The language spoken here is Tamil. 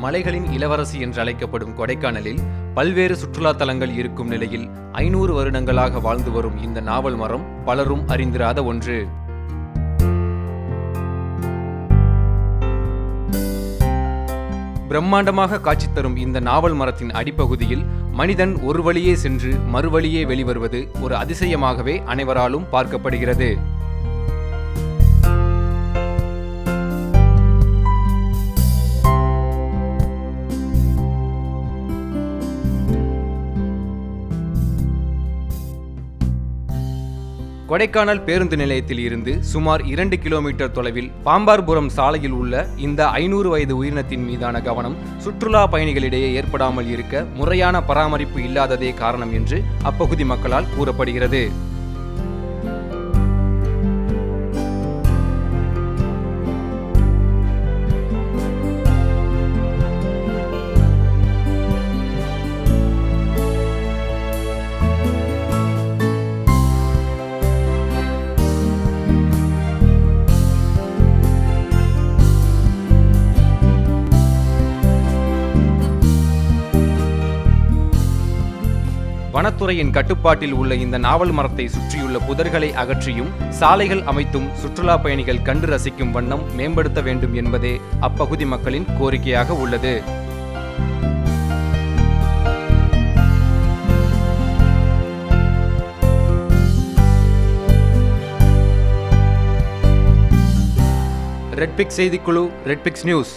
மலைகளின் இளவரசி என்று அழைக்கப்படும் கொடைக்கானலில் பல்வேறு சுற்றுலா தலங்கள் இருக்கும் நிலையில் 500 வருடங்களாக வாழ்ந்து வரும் இந்த நாவல் மரம் பலரும் அறிந்திராத ஒன்று. பிரம்மாண்டமாக காட்சி தரும் இந்த நாவல் மரத்தின் அடிப்பகுதியில் மனிதன் ஒரு வழியே சென்று மறுவழியே வெளிவருவது ஒரு அதிசயமாகவே அனைவராலும் பார்க்கப்படுகிறது. கொடைக்கானல் பேருந்து நிலையத்தில் இருந்து சுமார் 2 கிலோமீட்டர் தொலைவில் பாம்பார்புரம் சாலையில் உள்ள இந்த 500 வயது உயிரினத்தின் மீதான கவனம் சுற்றுலா பயணிகளிடையே ஏற்படாமல் இருக்க முறையான பராமரிப்பு இல்லாததே காரணம் என்று அப்பகுதி மக்களால் கூறப்படுகிறது. வனத்துறையின் கட்டுப்பாட்டில் உள்ள இந்த நாவல் மரத்தை சுற்றியுள்ள புதர்களை அகற்றியும் சாலைகள் அமைத்தும் சுற்றுலா பயணிகள் கண்டு ரசிக்கும் வண்ணம் மேம்படுத்த வேண்டும் என்பதே அப்பகுதி மக்களின் கோரிக்கையாக உள்ளது. ரெட்பிக்ஸ் செய்திக்குழு, ரெட்பிக்ஸ் நியூஸ்.